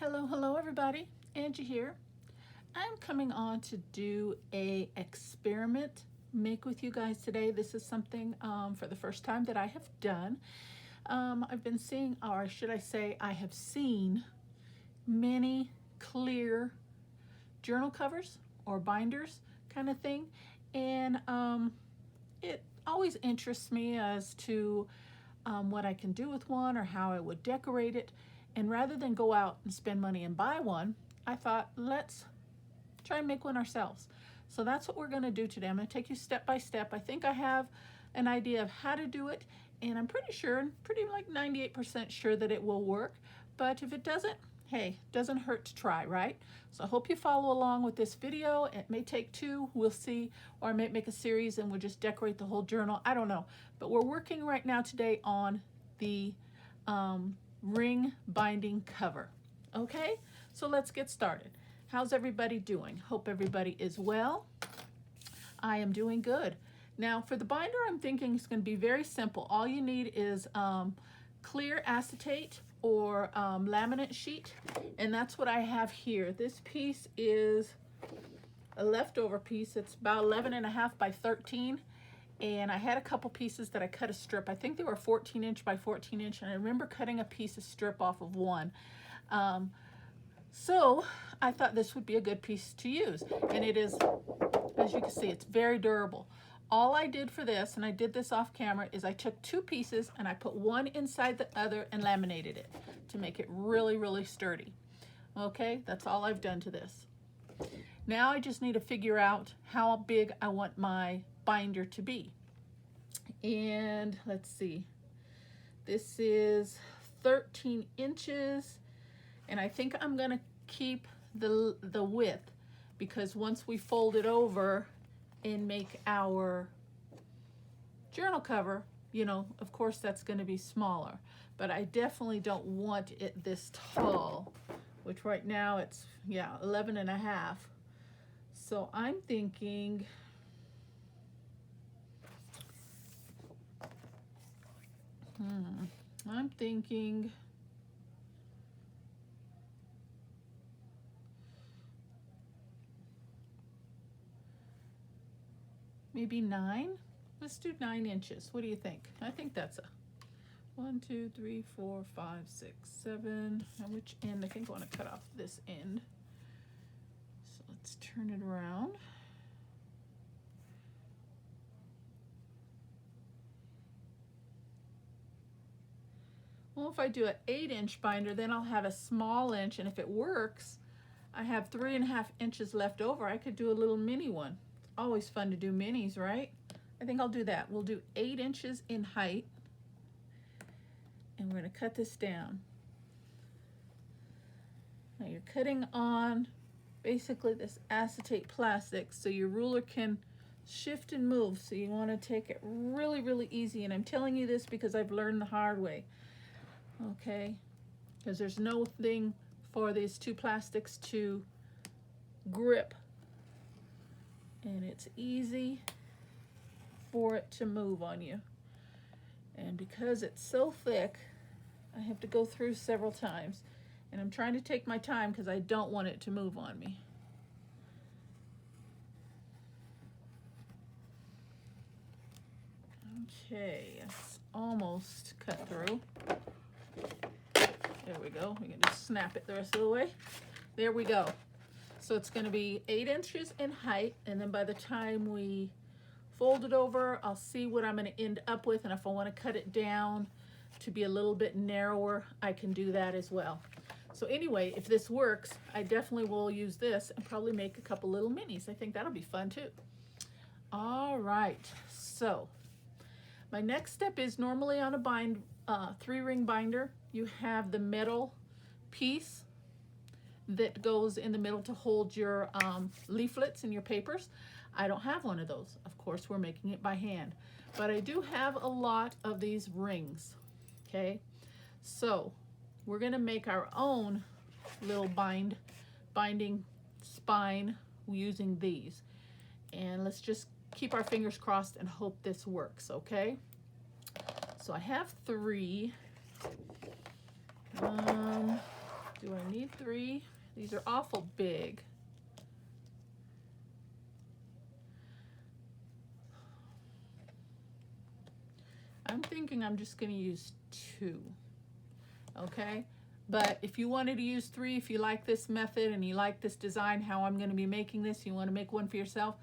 Hello everybody, Angie here. I'm coming on to do a experiment make with you guys today. This is something for the first time that I have done. I've been seeing, or should I say, I have seen many clear journal covers or binders kind of thing, and it always interests me as to what I can do with one or how I would decorate it. And rather than go out and spend money and buy one, I thought, let's try and make one ourselves. So that's what we're going to do today. I'm going to take you step by step. I think I have an idea of how to do it, and I'm pretty sure, pretty like 98% sure that it will work. But if it doesn't, hey, doesn't hurt to try, right? So I hope you follow along with this video. It may take two, we'll see, or I may make a series and we'll just decorate the whole journal. I don't know. But we're working right now today on the ring binding cover. Okay, so let's get started. How's everybody doing? Hope everybody is well. I am doing good. Now for the binder, I'm thinking it's going to be very simple. All you need is clear acetate or laminate sheet, and that's what I have here. This piece is a leftover piece. It's about 11.5 by 13. And I had a couple pieces that I cut a strip. I think they were 14 inch by 14 inch, and I remember cutting a piece of strip off of one. So I thought this would be a good piece to use. And it is, as you can see, it's very durable. All I did for this, and I did this off camera, is I took two pieces and I put one inside the other and laminated it to make it really, really sturdy. Okay, that's all I've done to this. Now I just need to figure out how big I want my binder to be. And let's see, this is 13 inches, and I think I'm gonna keep the width, because once we fold it over and make our journal cover, you know, of course that's going to be smaller, but I definitely don't want it this tall, which right now it's 11.5. So I'm thinking maybe 9. Let's do 9 inches. What do you think? I think that's a 1, 2, 3, 4, 5, 6, 7. And which end? I think I want to cut off this end. So let's turn it around. Well, if I do an 8-inch binder, then I'll have a small inch, and if it works, I have 3.5 inches left over. I could do a little mini one. It's always fun to do minis, right? I think I'll do that. We'll do 8 inches in height, and we're going to cut this down. Now you're cutting on basically this acetate plastic so your ruler can shift and move. So you want to take it really, really easy, and I'm telling you this because I've learned the hard way. Okay, because there's no thing for these two plastics to grip, and it's easy for it to move on you. And because it's so thick, I have to go through several times, and I'm trying to take my time because I don't want it to move on me. Okay, it's almost cut through. There we go. We can just snap it the rest of the way. There we go. So it's going to be 8 inches in height, and then by the time we fold it over, I'll see what I'm going to end up with, and if I want to cut it down to be a little bit narrower, I can do that as well. So anyway, if this works, I definitely will use this and probably make a couple little minis. I think that'll be fun too. All right, so my next step is, normally on a 3-ring binder, you have the metal piece that goes in the middle to hold your leaflets and your papers. I don't have one of those. Of course, we're making it by hand, but I do have a lot of these rings. Okay, so we're gonna make our own little binding spine using these, and let's just keep our fingers crossed and hope this works. Okay, so I have 3. Do I need see, 3. These are awful big. I'm thinking I'm just going to use 2. Okay? But if you wanted to use 3, if you like this method and you like this design, how I'm going to be making this, you want to make one for yourself,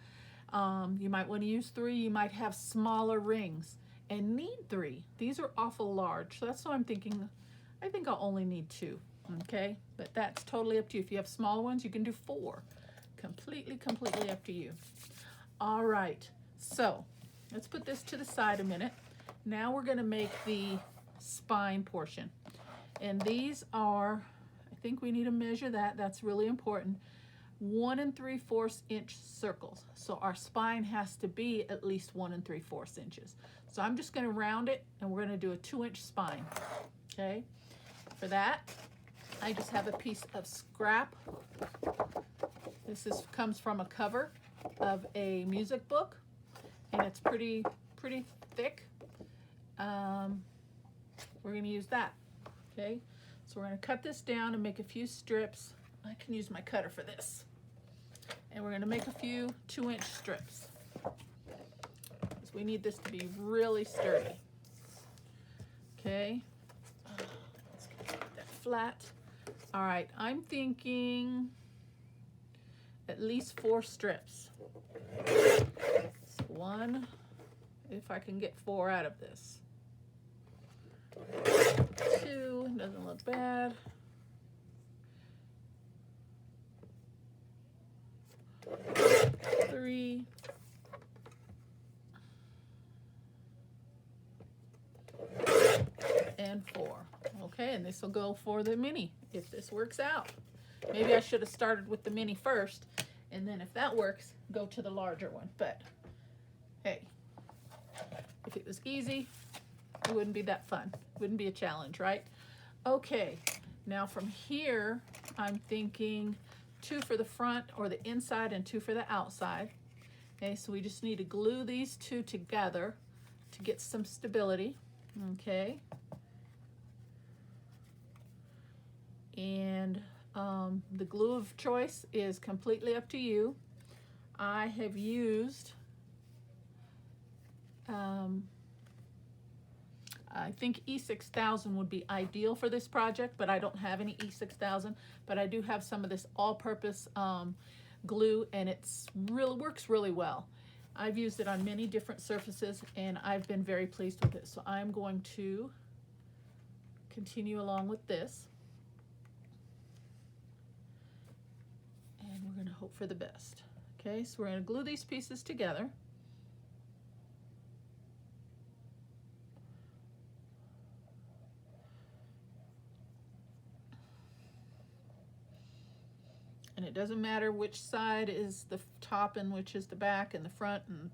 you might want to use 3. You might have smaller rings and need 3. These are awful large. So that's what I'm thinking. I think I'll only need 2. Okay? But that's totally up to you. If you have small ones, you can do 4. Completely up to you. All right. So let's put this to the side a minute. Now we're going to make the spine portion. And these are, I think we need to measure that. That's really important. 1 3/4 inch circles. So our spine has to be at least 1 3/4 inches. So I'm just going to round it, and we're going to do a 2-inch spine. Okay. For that, I just have a piece of scrap. This comes from a cover of a music book, and it's pretty thick. We're going to use that. Okay, so we're going to cut this down and make a few strips. I can use my cutter for this. And we're going to make a few 2-inch strips, because we need this to be really sturdy. Okay, let's get that flat. All right, I'm thinking at least 4 strips. So 1, if I can get 4 out of this. 2, doesn't look bad. 3. And 4. Okay, and this will go for the mini if this works out. Maybe I should have started with the mini first, and then if that works, go to the larger one. But hey, if it was easy, it wouldn't be that fun. It wouldn't be a challenge, right? Okay, now from here, I'm thinking 2 for the front or the inside and 2 for the outside. Okay, so we just need to glue these 2 together to get some stability. Okay. And the glue of choice is completely up to you. I have used I think E6000 would be ideal for this project, but I don't have any E6000. But I do have some of this all-purpose glue, and it's works really well. I've used it on many different surfaces, and I've been very pleased with it. So I'm going to continue along with this, and we're going to hope for the best. Okay, so we're going to glue these pieces together. And it doesn't matter which side is the top and which is the back and the front and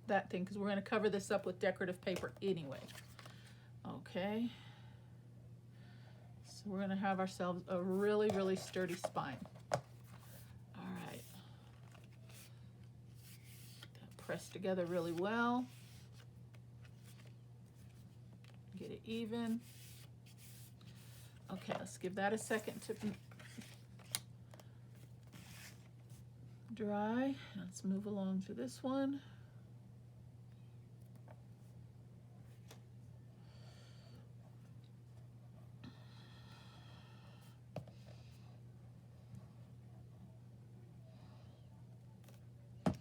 that thing, because we're going to cover this up with decorative paper anyway. Okay. So we're going to have ourselves a really sturdy spine. All right. That pressed together really well. Get it even. Okay, let's give that a second to dry. Let's move along to this one. All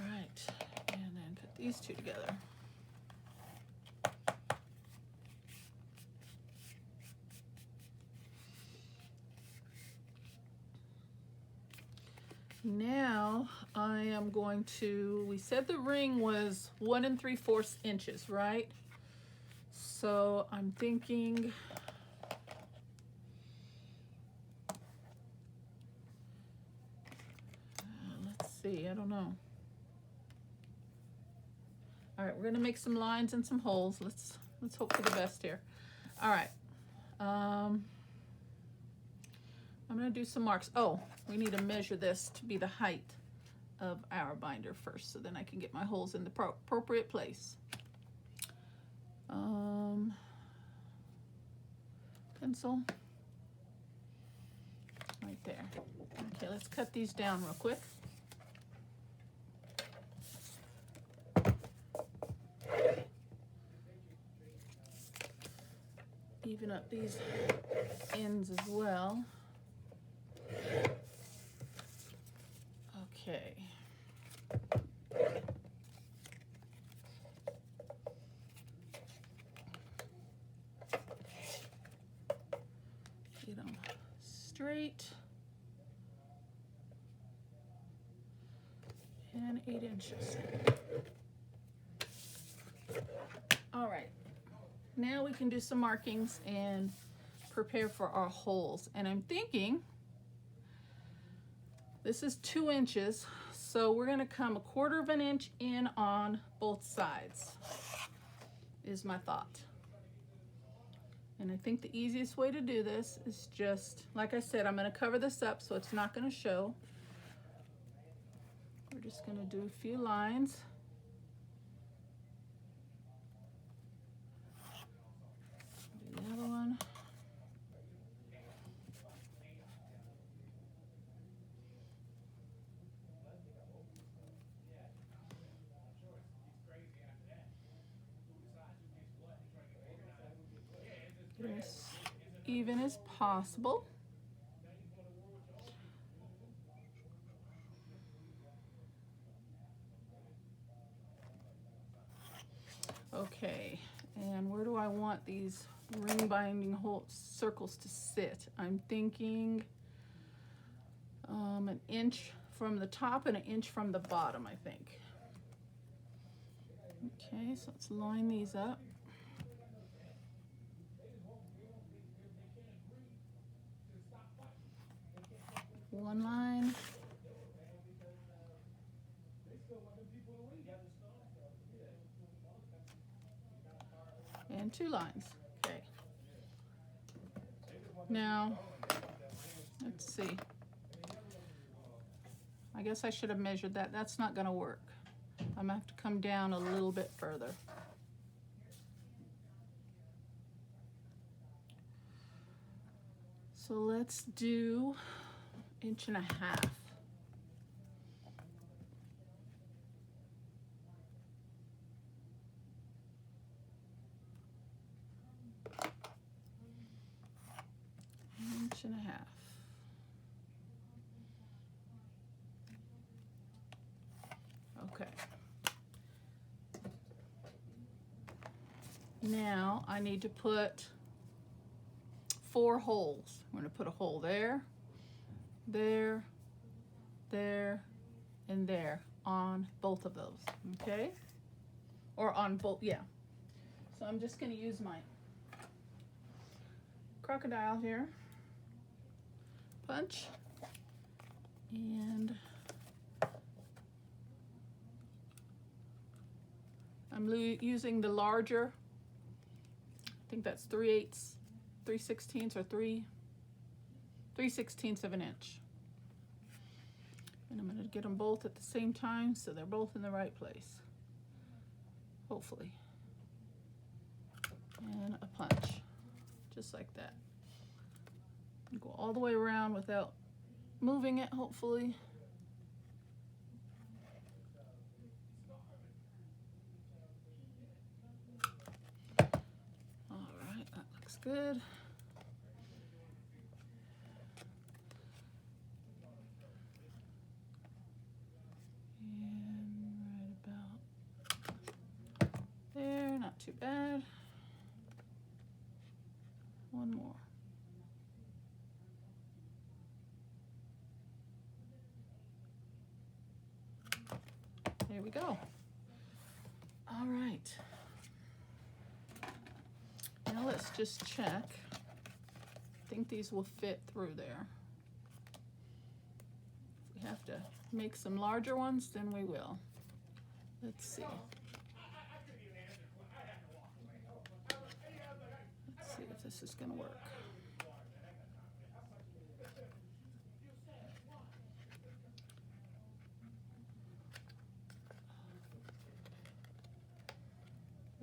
right, and then put these 2 together. Now I am going to, we said the ring was 1 3/4 inches, right? So I'm thinking, let's see, I don't know. All right, we're gonna make some lines and some holes. Let's hope for the best here. All right. I'm going to do some marks. Oh, we need to measure this to be the height of our binder first, so then I can get my holes in the appropriate place. Pencil. right there. Okay, let's cut these down real quick. Even up these ends as well. Okay. Get them straight. And 8 inches. All right. Now we can do some markings and prepare for our holes. And I'm thinking this is 2 inches, so we're going to come 1/4 of an inch in on both sides, is my thought. And I think the easiest way to do this is just, like I said, I'm going to cover this up so it's not going to show. We're just going to do a few lines. Do the other one. Get it as even as possible. Okay, and where do I want these ring binding hole circles to sit? I'm thinking 1 inch from the top and 1 inch from the bottom, I think. Okay, so let's line these up. One line. And 2 lines. Okay. Now, let's see. I guess I should have measured that. That's not going to work. I'm going to have to come down a little bit further. So let's do 1.5 inches. Inch and a half. Okay. Now I need to put 4 holes. I'm going to put a hole there, there, there, and there on both of those. Okay? Or on both, yeah. So I'm just going to use my crocodile here. Punch. And I'm using the larger, I think that's 3/8, 3/16 or 3/16 of an inch. And I'm going to get them both at the same time so they're both in the right place, hopefully. And a punch, just like that. Go all the way around without moving it, hopefully. All right, that looks good. And right about there, not too bad. One more. There we go. All right. Now let's just check. I think these will fit through there. If we have to make some larger ones, then we will. Let's see. Let's see if this is going to work.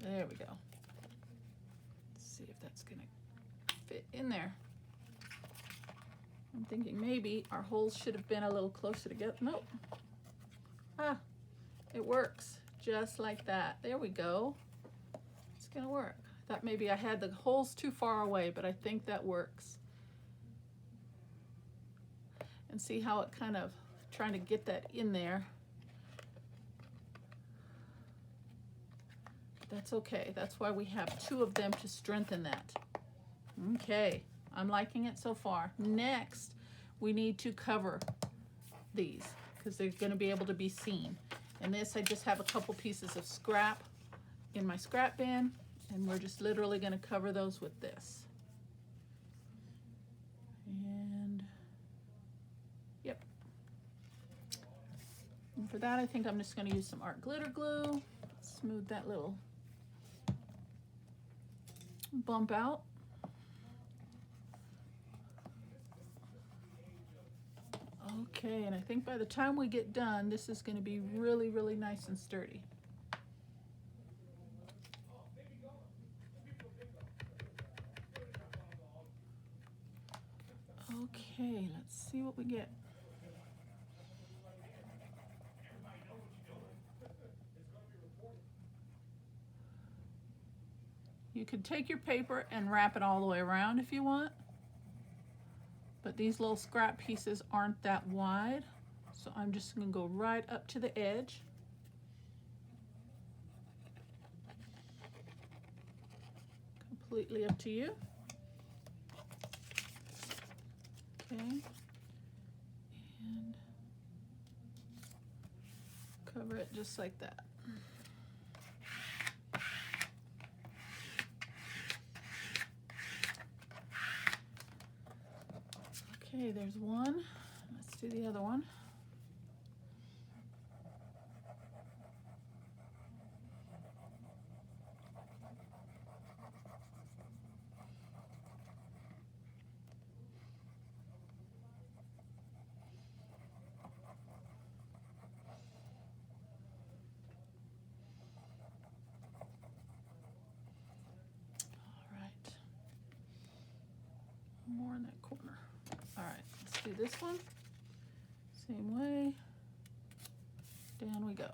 There we go. Let's see if that's going to fit in there. I'm thinking maybe our holes should have been a little closer together. Nope. Ah, it works just like that. There we go. It's gonna work. I thought maybe I had the holes too far away, but I think that works. And see how it kind of trying to get that in there. That's okay. That's why we have two of them to strengthen that. Okay, I'm liking it so far. Next, we need to cover these because they're going to be able to be seen. And this, I just have a couple pieces of scrap in my scrap bin, and we're just literally going to cover those with this. And yep. And for that, I think I'm just going to use some art glitter glue, smooth that little bump out. Okay, and I think by the time we get done, this is going to be really, really nice and sturdy. Okay, let's see what we get. You could take your paper and wrap it all the way around if you want, but these little scrap pieces aren't that wide, so I'm just going to go right up to the edge. Completely up to you. Okay, and cover it just like that. Okay, there's one. Let's do the other one. All right. More in that corner. All right, let's do this one. Same way. Down we go.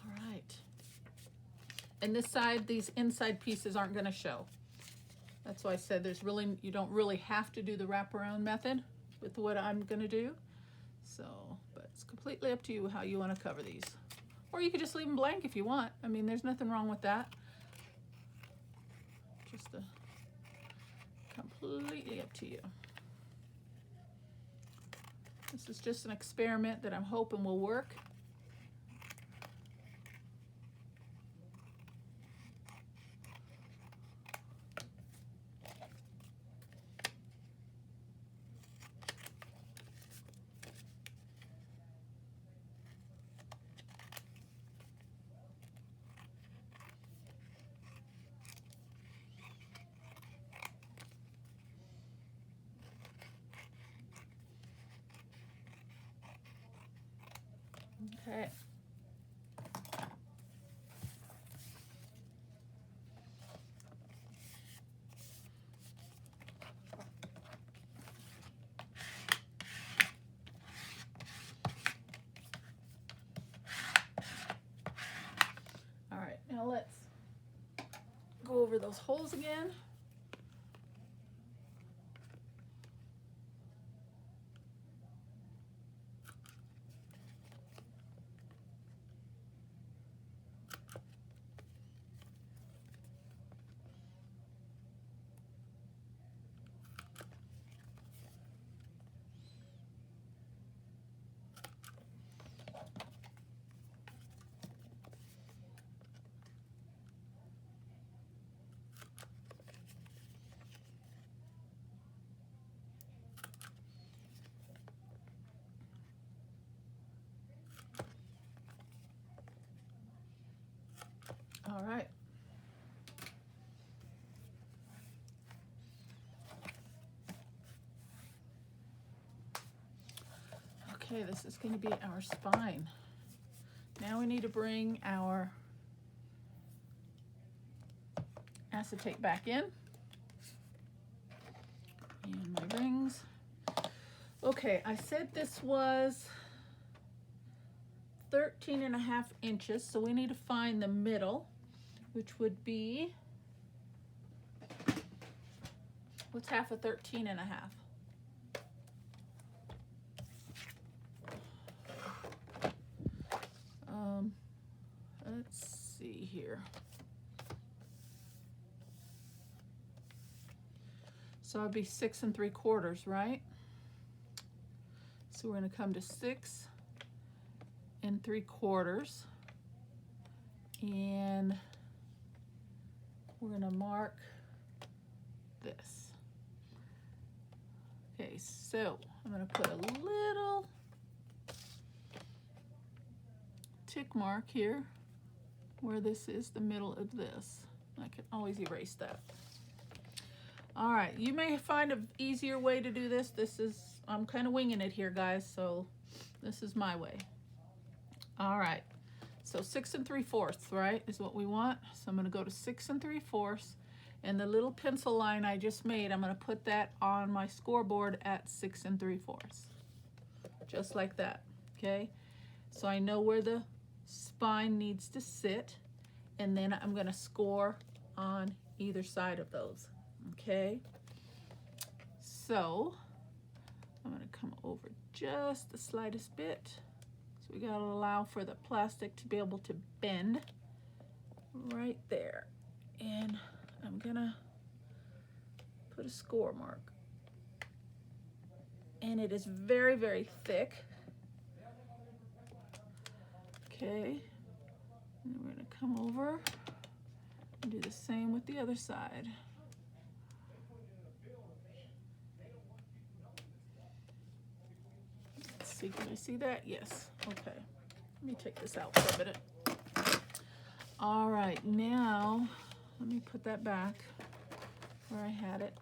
All right. And this side, these inside pieces aren't going to show. That's why I said you don't really have to do the wraparound method with what I'm going to do. So, but it's completely up to you how you want to cover these. Or you could just leave them blank if you want. I mean, there's nothing wrong with that. Just completely up to you. This is just an experiment that I'm hoping will work. Okay. All right, now let's go over those holes again. Okay, this is going to be our spine. Now we need to bring our acetate back in. And my rings. Okay, I said this was 13.5 inches, so we need to find the middle, which would be, what's half of 13.5? Let's see here. So it'd be 6 3/4, right? So we're going to come to 6 3/4, and we're going to mark this. Okay, so I'm going to put a little tick mark here where this is the middle of this. I can always erase that. All right, you may find an easier way to do this. I'm kind of winging it here, guys, so this is my way. All right, so 6 3/4, right, is what we want. So I'm going to go to 6 3/4, and the little pencil line I just made, I'm going to put that on my scoreboard at 6 3/4, just like that, okay? So I know where the spine needs to sit, and then I'm going to score on either side of those, okay? So I'm going to come over just the slightest bit. So we got to allow for the plastic to be able to bend right there. And I'm going to put a score mark. And it is very, very thick. Okay. And we're going to come over and do the same with the other side. Let's see, can I see that? Yes. Okay. Let me take this out for a minute. All right, now let me put that back where I had it.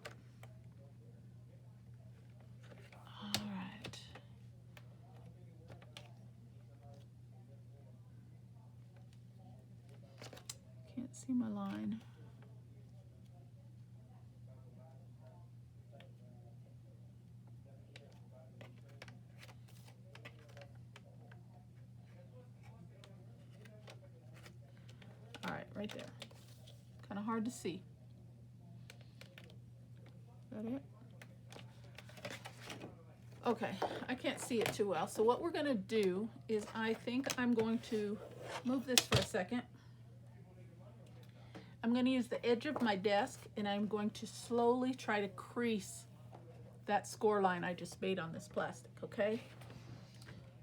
All right. Can't see my line. All right, right there. Kind of hard to see. Is that it? Okay, I can't see it too well. So what we're going to do is I think I'm going to move this for a second. I'm going to use the edge of my desk, and I'm going to slowly try to crease that score line I just made on this plastic, okay?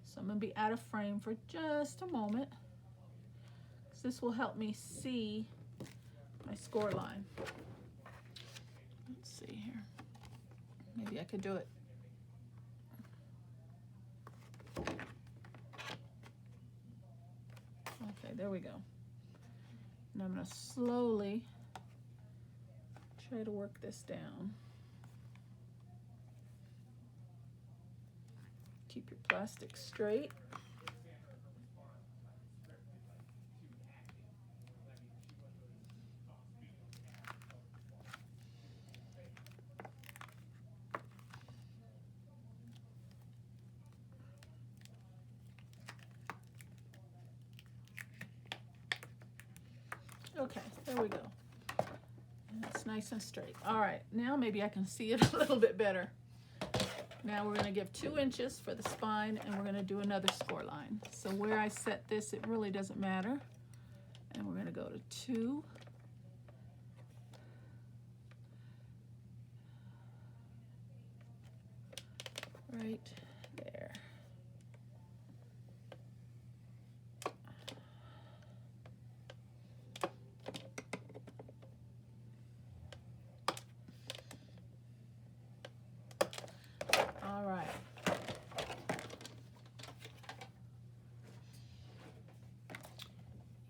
So I'm going to be out of frame for just a moment. This will help me see my score line. Let's see here. Maybe I could do it. Okay, there we go. And I'm going to slowly try to work this down. Keep your plastic straight. Okay, there we go. And it's nice and straight. All right, now maybe I can see it a little bit better. Now we're going to give 2 inches for the spine, and we're going to do another score line. So where I set this, it really doesn't matter. And we're going to go to 2. Right there. All right.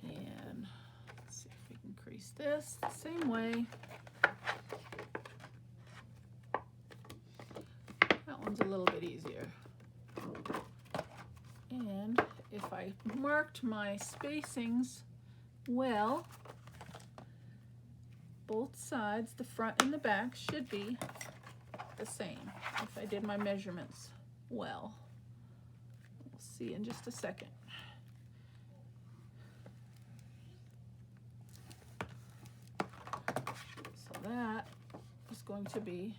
And let's see if we can crease this the same way. That one's a little bit easier. And if I marked my spacings well, both sides, the front and the back, should be the same if I did my measurements well. We'll see in just a second. So that is going to be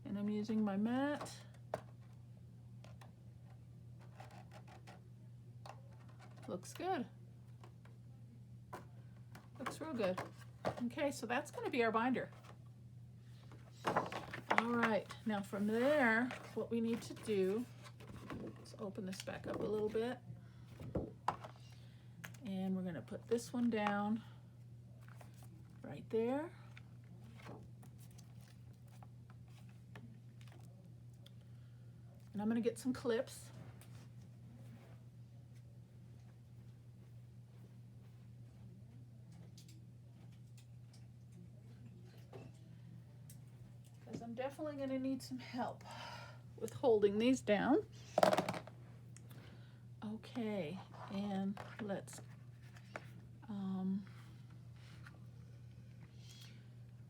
and I'm using my mat. Looks good. Looks real good. Okay, so that's going to be our binder. All right, now from there, what we need to do, let's open this back up a little bit. And we're going to put this one down right there. And I'm going to get some clips. Because I'm definitely going to need some help with holding these down. Okay, and let's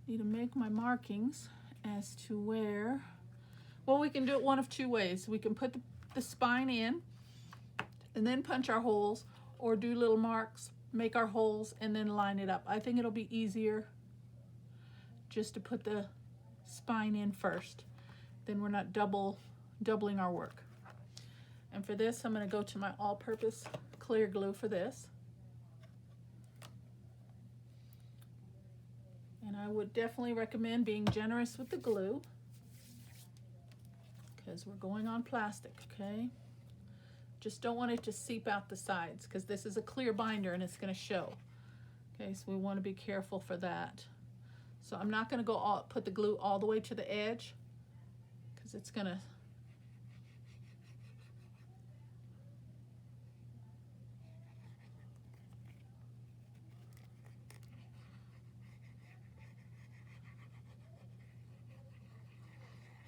need to make my markings as to where. Well, we can do it one of two ways. We can put the spine in and then punch our holes, or do little marks, make our holes, and then line it up. I think it'll be easier just to put the spine in first. Then we're not doubling our work. And for this, I'm going to go to my all-purpose clear glue for this. And I would definitely recommend being generous with the glue, because we're going on plastic, okay? Just don't want it to seep out the sides, because this is a clear binder and it's going to show. Okay, so we want to be careful for that. So I'm not going to put the glue all the way to the edge, because it's going to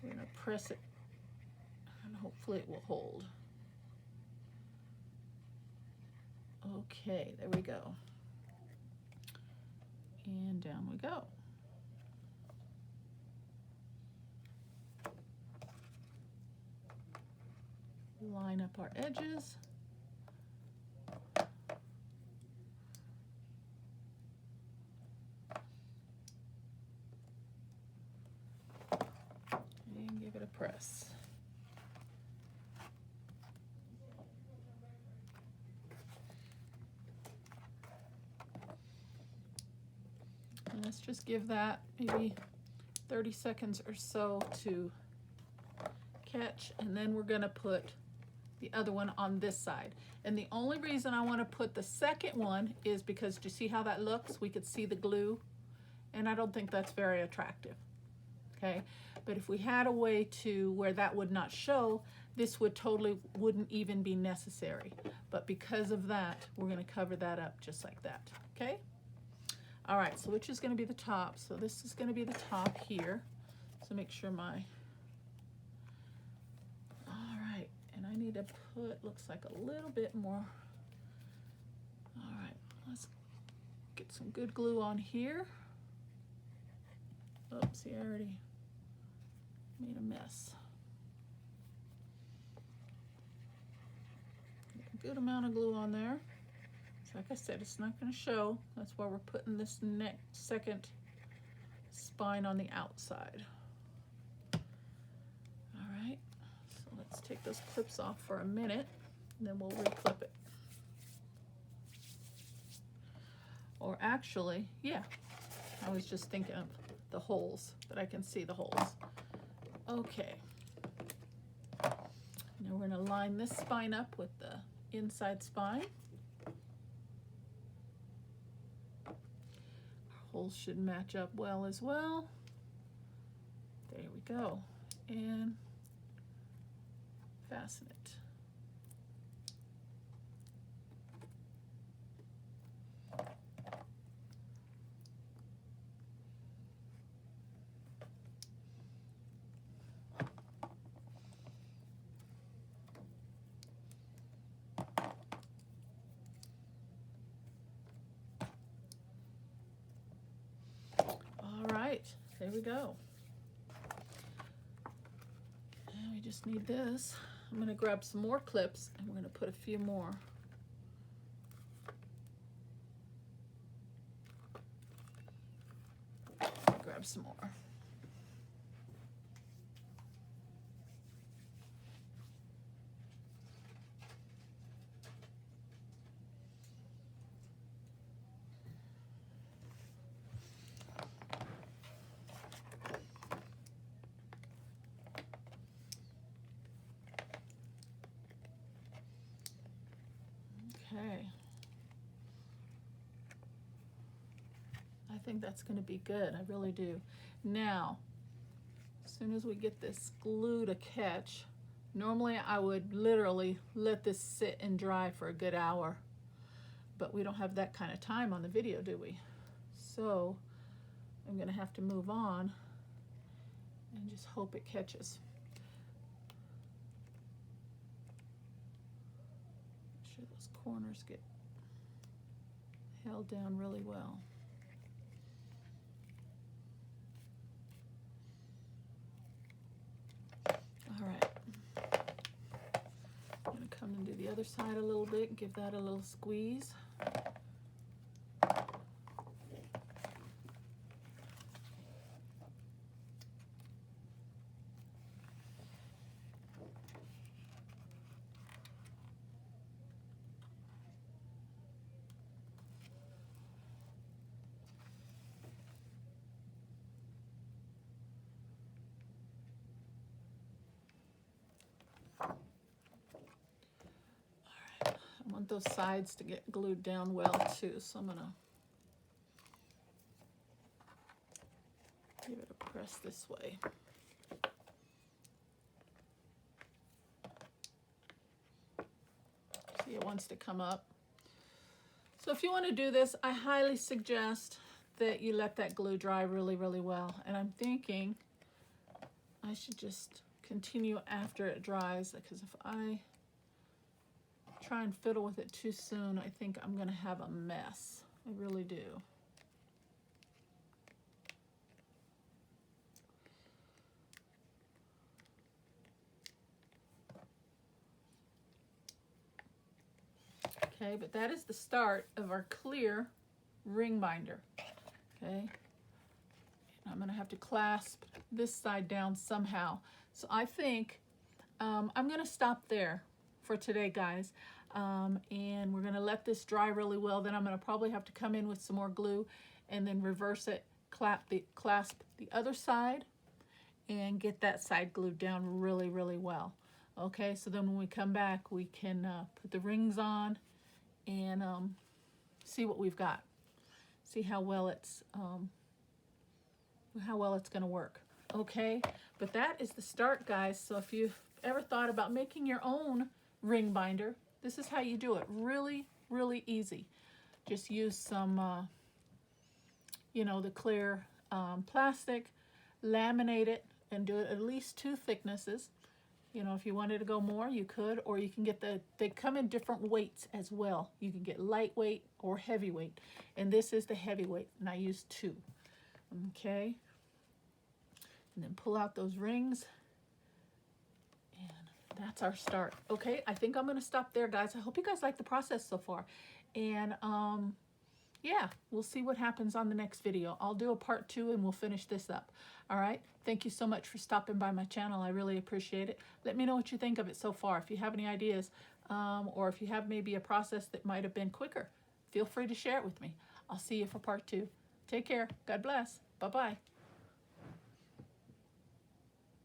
we're going to press it, and hopefully it will hold. Okay, there we go. And down we go. Line up our edges. And give it a press. And let's just give that maybe 30 seconds or so to catch, and then we're going to put the other one on this side. And the only reason I want to put the second one is because, do you see how that looks? We could see the glue, and I don't think that's very attractive. Okay, but if we had a way to where that would not show, this wouldn't even be necessary. But because of that, we're going to cover that up just like that. Okay. All right, so which is going to be the top? So this is going to be the top here. So make sure my, all right, and I need to put, looks like a little bit more. All right, let's get some good glue on here. Oops, see, I already made a mess. A good amount of glue on there. Like I said, it's not going to show. That's why we're putting this second spine on the outside. All right, so let's take those clips off for a minute, and then we'll re-clip it. Or actually, yeah, I was just thinking of the holes, that I can see the holes. Okay, now we're going to line this spine up with the inside spine. Holes should match up well as well. There we go. And fasten it. there we go. And we just need this. I'm gonna grab some more clips and we're gonna put a few more. Grab some more. Okay. I think that's going to be good. I really do. Now, as soon as we get this glue to catch, normally I would literally let this sit and dry for a good hour, but we don't have that kind of time on the video, do we? So I'm going to have to move on and just hope it catches. Make sure those corners get held down really well. All right, I'm going to come and do the other side a little bit, give that a little squeeze. I want those sides to get glued down well too, so I'm gonna give it a press this way. See, it wants to come up. So if you want to do this, I highly suggest that you let that glue dry really, really well. And I'm thinking I should just continue after it dries, because if I try and fiddle with it too soon, I think I'm going to have a mess. I really do. Okay, but that is the start of our clear ring binder. Okay, and I'm going to have to clasp this side down somehow. So I think I'm going to stop there for today, guys. And we're going to let this dry really well. Then I'm going to probably have to come in with some more glue and then reverse it, clasp the other side, and get that side glued down really, really well. Okay, so then when we come back, we can put the rings on and see what we've got. See how well it's going to work. Okay, but that is the start, guys. So if you've ever thought about making your own ring binder, this is how you do it. Really, really easy. Just use some, you know, the clear plastic, laminate it, and do it at least 2 thicknesses. You know, if you wanted to go more, you could, or you can get they come in different weights as well. You can get lightweight or heavyweight, and this is the heavyweight, and I use 2. Okay, and then pull out those rings. That's our start. Okay, I think I'm going to stop there, guys. I hope you guys like the process so far. And yeah, we'll see what happens on the next video. I'll do a part 2 and we'll finish this up. All right, thank you so much for stopping by my channel. I really appreciate it. Let me know what you think of it so far. If you have any ideas or if you have maybe a process that might have been quicker, feel free to share it with me. I'll see you for part 2. Take care. God bless. Bye-bye.